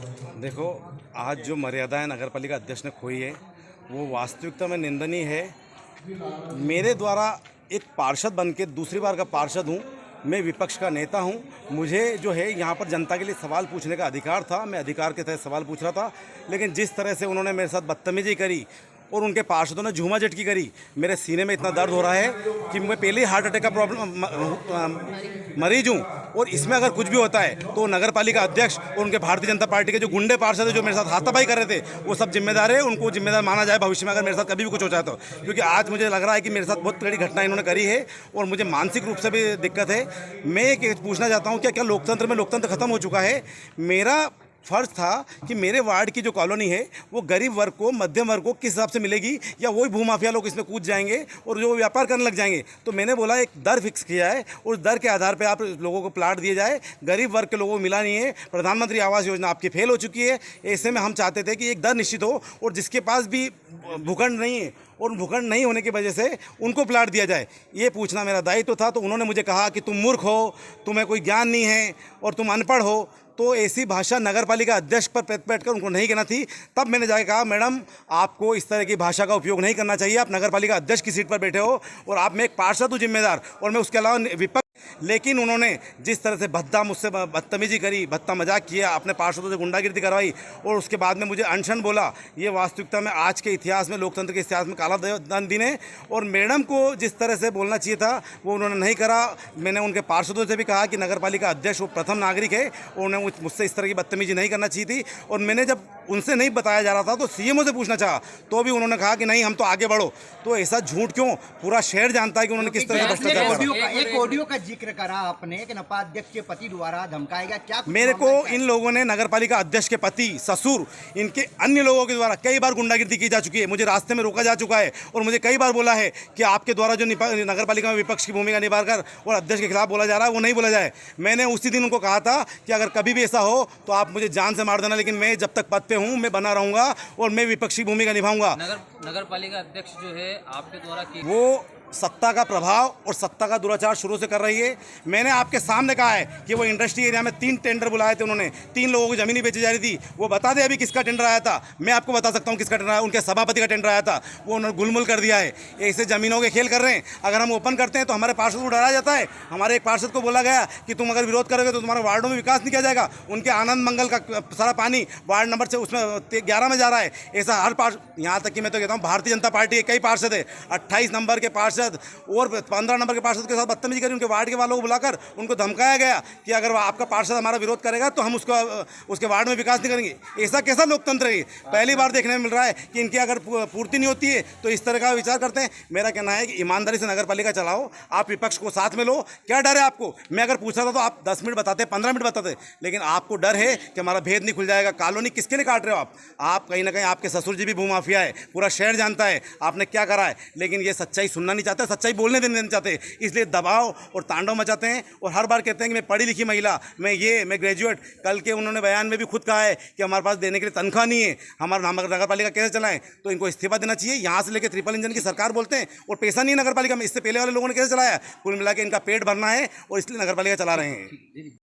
देखो, आज जो मर्यादाएं नगर पालिका अध्यक्ष ने खोई है वो वास्तविकता में निंदनीय है। मेरे द्वारा एक पार्षद बन के दूसरी बार का पार्षद हूँ, मैं विपक्ष का नेता हूँ। मुझे जो है यहाँ पर जनता के लिए सवाल पूछने का अधिकार था, मैं अधिकार के तहत सवाल पूछ रहा था। लेकिन जिस तरह से उन्होंने मेरे साथ बदतमीजी करी और उनके पार्षदों ने झूमा झटकी करी, मेरे सीने में इतना दर्द हो रहा है कि मैं पहले ही हार्ट अटैक का मरीज हूँ। और इसमें अगर कुछ भी होता है तो नगर पालिका अध्यक्ष और उनके भारतीय जनता पार्टी के जो गुंडे पार्षद है जो मेरे साथ हाथापाई कर रहे थे वो सब जिम्मेदार है। उनको जिम्मेदार माना जाए भविष्य में अगर मेरे साथ कभी भी कुछ हो जाए तो, क्योंकि आज मुझे लग रहा है कि मेरे साथ बहुत बड़ी घटना इन्होंने करी है और मुझे मानसिक रूप से भी दिक्कत है। मैं ये पूछना चाहता हूँ क्या लोकतंत्र में लोकतंत्र खत्म हो चुका है? मेरा फर्ज था कि मेरे वार्ड की जो कॉलोनी है वो गरीब वर्ग को, मध्यम वर्ग को किस हिसाब से मिलेगी, या वही भूमाफिया लोग इसमें कूद जाएंगे और जो व्यापार करने लग जाएंगे। तो मैंने बोला एक दर फिक्स किया है, उस दर के आधार पे आप लोगों को प्लाट दिए जाए। गरीब वर्ग के लोगों को मिला नहीं है। प्रधानमंत्री आवास योजना आपकी फेल हो चुकी है। ऐसे में हम चाहते थे कि एक दर निश्चित हो और जिसके पास भी भूखंड नहीं है और भूखंड नहीं होने की वजह से उनको प्लाट दिया जाए। ये पूछना मेरा दायित्व था। तो उन्होंने मुझे कहा कि तुम मूर्ख हो, तुम्हें कोई ज्ञान नहीं है और तुम अनपढ़ हो। तो ऐसी भाषा नगर पालिका अध्यक्ष पर बैठ कर उनको नहीं कहना थी। तब मैंने जाके कहा, मैडम आपको इस तरह की भाषा का उपयोग नहीं करना चाहिए। आप नगर पालिका अध्यक्ष की सीट पर बैठे हो और आप, मैं एक पार्षद हूँ जिम्मेदार, और मैं उसके अलावा विपक्ष। लेकिन उन्होंने जिस तरह से मुझसे बदतमीजी करी, भद्दा मजाक किया, अपने पार्षदों से गुंडागिर्दी करवाई और उसके बाद में मुझे अनशन बोला, ये वास्तविकता में आज के इतिहास में, लोकतंत्र के इतिहास में काला दिन है। और मैडम को जिस तरह से बोलना चाहिए था वो उन्होंने नहीं करा। मैंने उनके पार्षदों से भी कहा कि नगर पालिका अध्यक्ष वो प्रथम नागरिक है और उन्हें मुझसे इस तरह की बदतमीजी नहीं करना चाहिए थी। और मैंने जब उनसे नहीं बताया जा रहा था तो सीएमओ से पूछना चाहा तो भी उन्होंने कहा कि नहीं, हम तो आगे बढ़ो। तो ऐसा झूठ क्यों? पूरा शहर जानता है कि उन्होंने किस तरह से भ्रष्टाचार करा। एक ऑडियो का जिक्र करा आपने कि नपाध्यक्ष के पति द्वारा धमकाया गया, क्या मेरे को इन लोगों ने, नगर पालिका अध्यक्ष के पति, ससुर, इनके अन्य लोगों के द्वारा कई बार गुंडागिर्दी की जा चुकी है। मुझे रास्ते में रोका जा चुका है और मुझे कई बार बोला है कि आपके द्वारा जो नगर पालिका में विपक्ष की भूमिका निभाकर और अध्यक्ष के खिलाफ बोला जा रहा है वो नहीं बोला जाए। मैंने उसी दिन उनको कहा था कि अगर कभी भी ऐसा हो तो आप मुझे जान से मार देना, लेकिन मैं जब तक पद पे हूँ मैं बना रहूंगा और मैं विपक्षी भूमिका निभाऊंगा। नगर पालिका अध्यक्ष जो है आपके द्वारा वो सत्ता का प्रभाव और सत्ता का दुराचार शुरू से कर रही है। मैंने आपके सामने कहा है कि वो इंडस्ट्री एरिया में 3 टेंडर बुलाए थे उन्होंने, 3 लोगों को जमीनी बेची जा रही थी। वो बता दे अभी किसका टेंडर आया था? मैं आपको बता सकता हूँ किसका टेंडर आया। उनके सभापति का टेंडर आया था, वो उन्होंने गुलमुल कर दिया है। ऐसे जमीनों के खेल कर रहे हैं। अगर हम ओपन करते हैं तो हमारे पार्षद को डराया जाता है। हमारे एक पार्षद को बोला गया कि तुम अगर विरोध करोगे तो तुम्हारे वार्डों में विकास नहीं किया जाएगा। उनके आनंद मंगल का सारा पानी वार्ड नंबर से उसमें 11 में जा रहा है। ऐसा हर पार्षद, यहाँ तक कि मैं तो कहता हूँ भारतीय जनता पार्टी के कई पार्षद है, 28 नंबर के पार्षद और 15 नंबर के पार्षद के साथ बदतमीजी करी। उनके वार्ड के वालों को बुलाकर उनको धमकाया गया कि अगर आपका पार्षद हमारा विरोध करेगा तो हम उसके वार्ड में विकास नहीं करेंगे। ऐसा कैसा लोकतंत्र है? पहली बार देखने में मिल रहा है कि इनकी अगर पूर्ति नहीं होती है तो इस तरह का विचार करते हैं। मेरा कहना है कि ईमानदारी से नगर पालिका चलाओ, आप विपक्ष को साथ में लो। क्या डर है आपको? मैं अगर पूछा था तो आप 10 मिनट बताते, 15 मिनट बताते, लेकिन आपको डर है कि हमारा भेद नहीं खुल जाएगा। कॉलोनी किसके लिए काट रहे हो आप कहीं ना कहीं आपके ससुर जी भी भूमाफिया है, पूरा शहर जानता है आपने क्या करा है। लेकिन ये सच्चाई सुनना नहीं चाहते, सच्चाई बोलने देना नहीं चाहते, इसलिए दबाव और तांडव मचाते हैं। और हर बार कहते हैं कि मैं पढ़ी लिखी महिला, मैं ग्रेजुएट। कल के उन्होंने बयान में भी खुद कहा है कि हमारे पास देने के लिए तनख्वाह नहीं है, हमारा नगर पालिका कैसे चलाएं? तो इनको इस्तीफा देना चाहिए। यहाँ से लेकर ट्रिपल इंजन की सरकार बोलते हैं और पैसा नहीं है नगर पालिका में। इससे पहले वाले लोगों ने कैसे चलाया? कुल मिला के इनका पेट भरना है और इसलिए नगर पालिका चला रहे हैं।